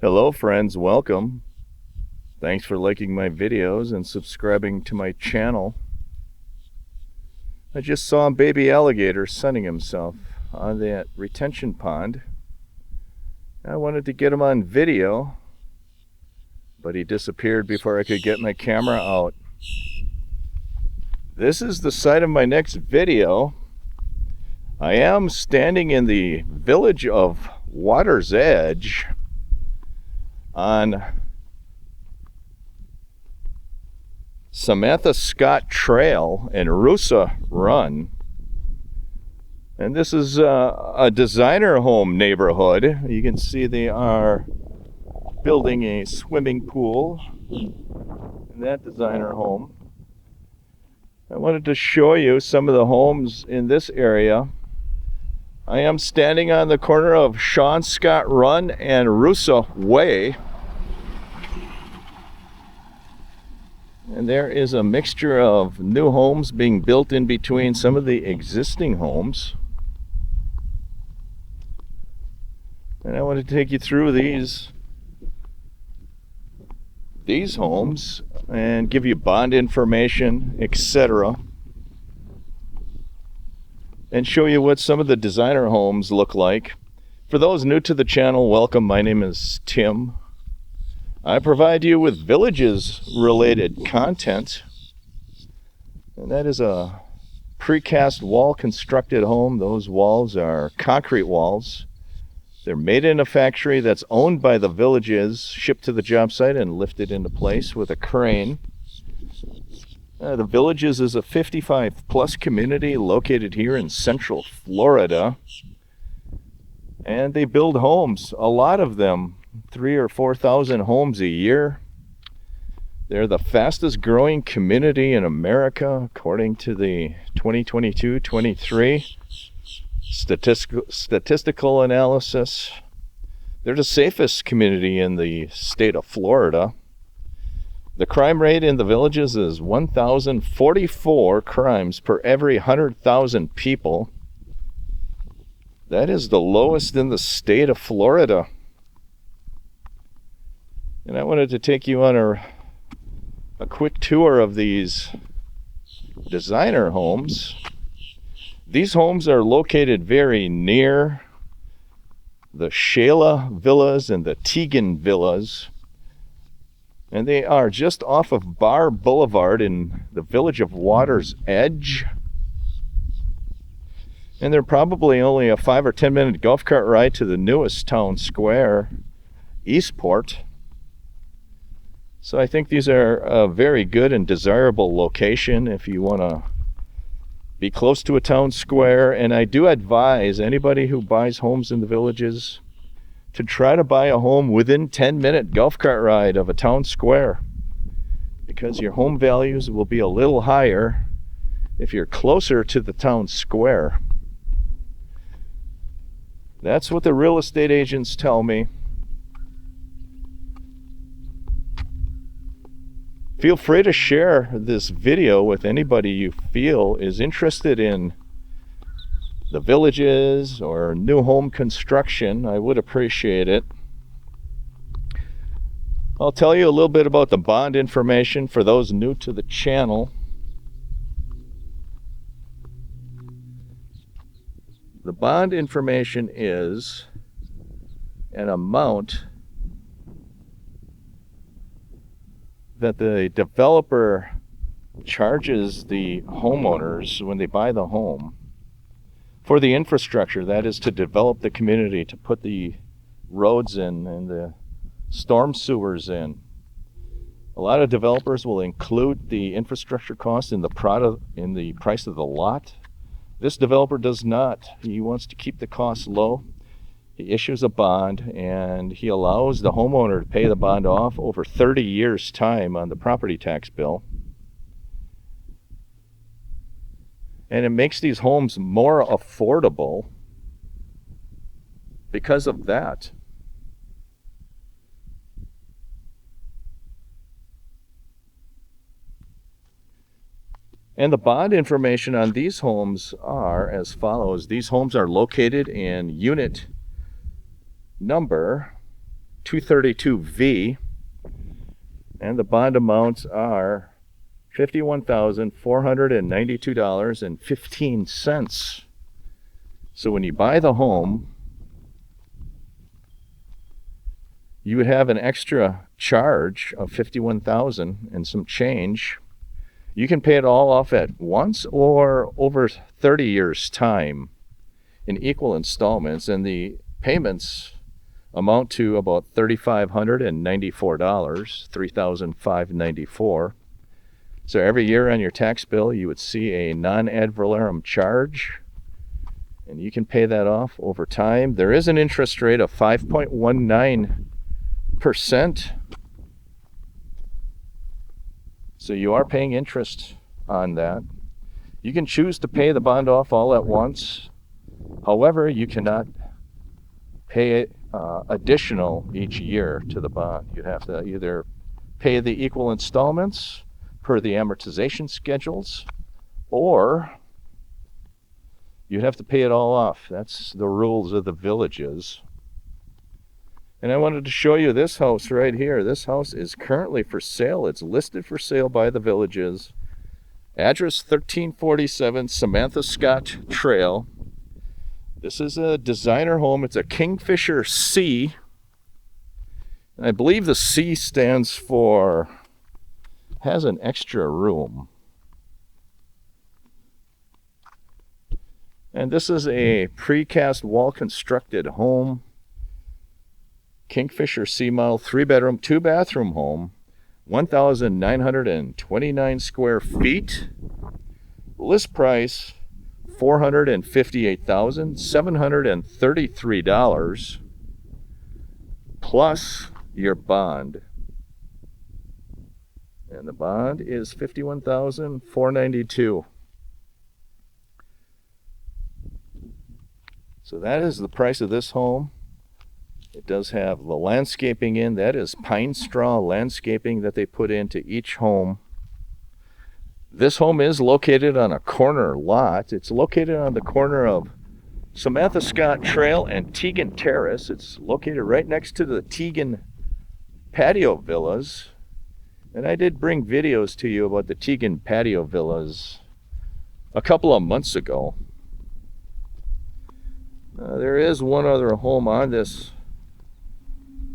Hello friends, welcome. Thanks for liking my videos and subscribing to my channel. I just saw a baby alligator sunning himself on that retention pond. I wanted to get him on video, but he disappeared before I could get my camera out. This is the site of my next video. I am standing in the village of Water's Edge on Samantha Scott Trail and Rusa Run. And this is a designer home neighborhood. You can see they are building a swimming pool in that designer home. I wanted to show you some of the homes in this area. I am standing on the corner of Sean Scott Run and Rusa Way. And there is a mixture of new homes being built in between some of the existing homes. And I want to take you through these homes and give you bond information, etc. And show you what some of the designer homes look like. For those new to the channel, welcome. My name is Tim. I provide you with villages related content, and that is a precast wall constructed home. Those walls are concrete walls. They're made in a factory that's owned by the villages, shipped to the job site and lifted into place with a crane. The Villages is a 55 plus community located here in Central Florida, and they build homes, a lot of them, 3,000 or 4,000 homes a year. They're the fastest growing community in America according to the 2022-23 statistical analysis. They're the safest community in the state of Florida. The crime rate in the Villages is 1,044 crimes per every 100,000 people. That is the lowest in the state of Florida. And I wanted to take you on a quick tour of these designer homes. These homes are located very near the Shayla Villas and the Teagan Villas. And they are just off of Bar Boulevard in the village of Water's Edge. And they're probably only a 5 or 10 minute golf cart ride to the newest town square, Eastport. So I think these are a very good and desirable location if you want to be close to a town square. And I do advise anybody who buys homes in the Villages to try to buy a home within 10-minute golf cart ride of a town square, because your home values will be a little higher if you're closer to the town square. That's what the real estate agents tell me. Feel free to share this video with anybody you feel is interested in the Villages or new home construction. I would appreciate it. I'll tell you a little bit about the bond information for those new to the channel. The bond information is an amount that the developer charges the homeowners when they buy the home for the infrastructure, that is to develop the community, to put the roads in and the storm sewers in. A lot of developers will include the infrastructure cost in the price of the lot. This developer does not. He wants to keep the costs low. He issues a bond and he allows the homeowner to pay the bond off over 30 years' time on the property tax bill. And it makes these homes more affordable because of that. And the bond information on these homes are as follows. These homes are located in unit number 232V, and the bond amounts are $51,492.15. So when you buy the home, you would have an extra charge of $51,000 and some change. You can pay it all off at once or over 30 years' time in equal installments, and the payments amount to about $3,594, $3,594. So every year on your tax bill, you would see a non-ad valorem charge, and you can pay that off over time. There is an interest rate of 5.19%. So you are paying interest on that. You can choose to pay the bond off all at once. However, you cannot pay additional each year to the bond. You'd have to either pay the equal installments per the amortization schedules, or you'd have to pay it all off. That's the rules of the Villages. And I wanted to show you this house right here. This house is currently for sale. It's listed for sale by the Villages. Address 1347 Samantha Scott Trail. This is a designer home. It's a Kingfisher C. And I believe the C stands for has an extra room. And this is a precast wall constructed home. Kingfisher C model, 3-bedroom, 2-bathroom home, 1,929 square feet. List price $458,733 plus your bond. And the bond is $51,492. So that is the price of this home. It does have the landscaping in. That is pine straw landscaping that they put into each home. This home is located on a corner lot. It's located on the corner of Samantha Scott Trail and Teagan Terrace. It's located right next to the Teagan Patio Villas. And I did bring videos to you about the Teagan Patio Villas a couple of months ago. There is one other home on this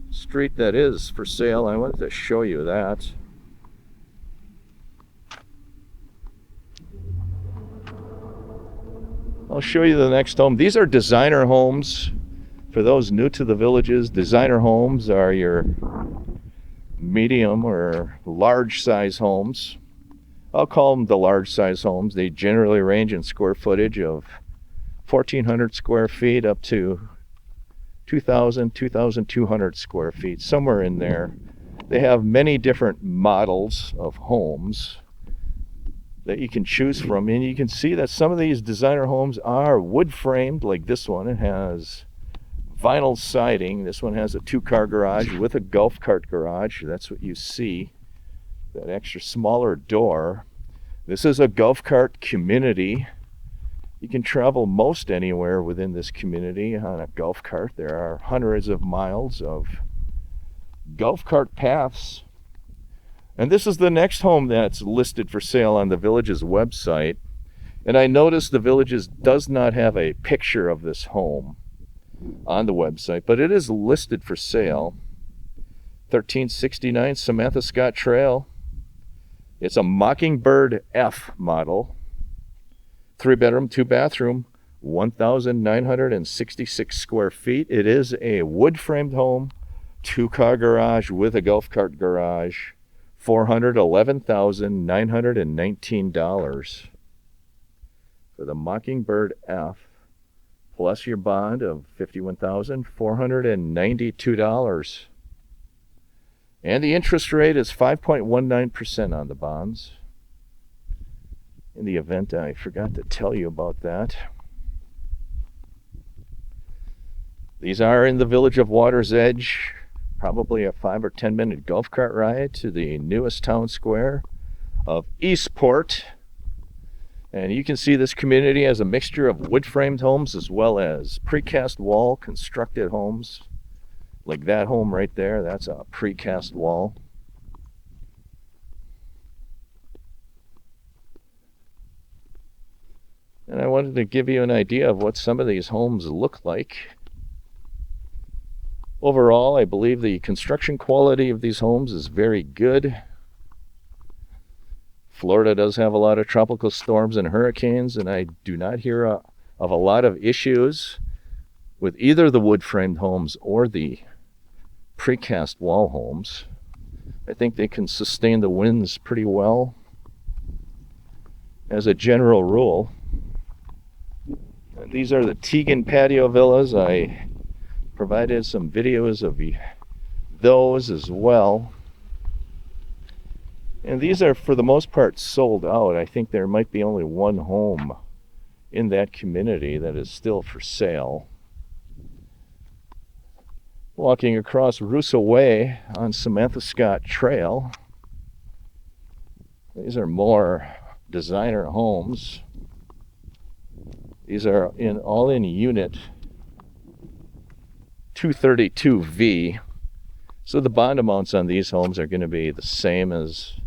street that is for sale. I wanted to show you that. I'll show you the next home. These are designer homes. For those new to the Villages, designer homes are your medium or large size homes. I'll call them the large size homes. They generally range in square footage of 1,400 square feet up to 2,000, 2,200 square feet, somewhere in there. They have many different models of homes that you can choose from, and you can see that some of these designer homes are wood framed, like this one. It has vinyl siding. This one has a 2-car garage with a golf cart garage. That's what you see, that extra smaller door. This is a golf cart community. You can travel most anywhere within this community on a golf cart. There are hundreds of miles of golf cart paths. And this is the next home that's listed for sale on the Villages website. And I noticed the Villages does not have a picture of this home on the website, but it is listed for sale. 1369 Samantha Scott Trail. It's a Mockingbird F model. 3-bedroom, 2-bathroom, 1,966 square feet. It is a wood-framed home, 2-car garage with a golf cart garage. $411,919 for the Mockingbird F, plus your bond of $51,492. And the interest rate is 5.19% on the bonds. In the event I forgot to tell you about that. These are in the village of Water's Edge. Probably a 5 or 10 minute golf cart ride to the newest town square of Eastport. And you can see this community has a mixture of wood framed homes as well as precast wall constructed homes. Like that home right there, that's a precast wall. And I wanted to give you an idea of what some of these homes look like. Overall, I believe the construction quality of these homes is very good. Florida does have a lot of tropical storms and hurricanes, and I do not hear of a lot of issues with either the wood-framed homes or the precast wall homes. I think they can sustain the winds pretty well as a general rule. These are the Teagan patio villas. I provided some videos of those as well. And these are, for the most part, sold out. I think there might be only one home in that community that is still for sale. Walking across Russo Way on Samantha Scott Trail. These are more designer homes. These are all in unit 232V. So the bond amounts on these homes are going to be the same as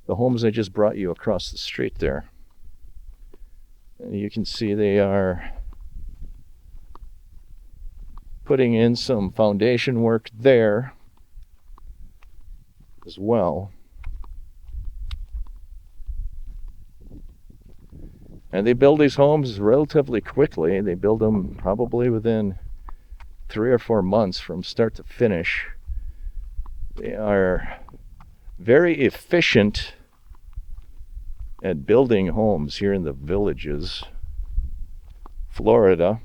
the homes I just brought you across the street there. And you can see they are putting in some foundation work there as well. And they build these homes relatively quickly. They build them probably within 3 or 4 months from start to finish. They are very efficient at building homes here in the Villages, Florida.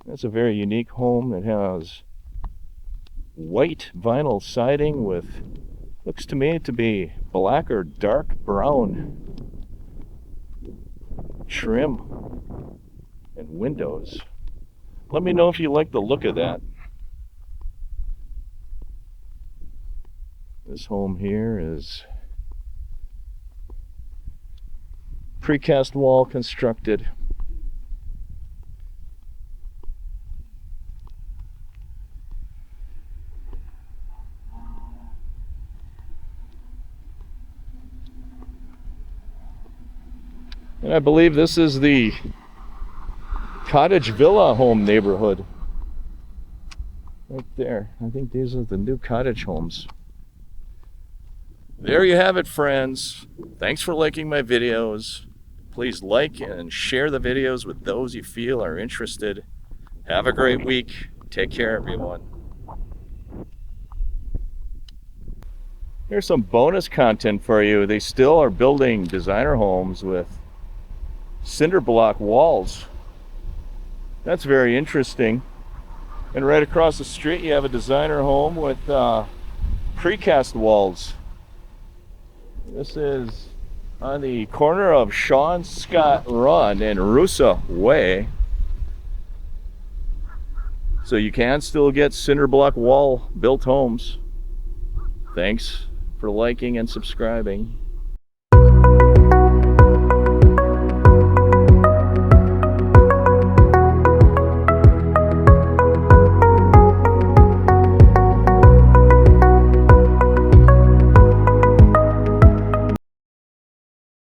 That's a very unique home. It has white vinyl siding with, looks to me to be black or dark brown trim and windows. Let me know if you like the look of that. This home here is precast wall constructed. And I believe this is the Cottage Villa home neighborhood. Right there. I think these are the new cottage homes. There you have it, friends. Thanks for liking my videos. Please like and share the videos with those you feel are interested. Have a great week. Take care, everyone. Here's some bonus content for you. They still are building designer homes with cinder block walls. That's very interesting. And right across the street you have a designer home with precast walls. This is on the corner of Sean Scott Run and Russo Way. So you can still get cinder block wall built homes. Thanks for liking and subscribing.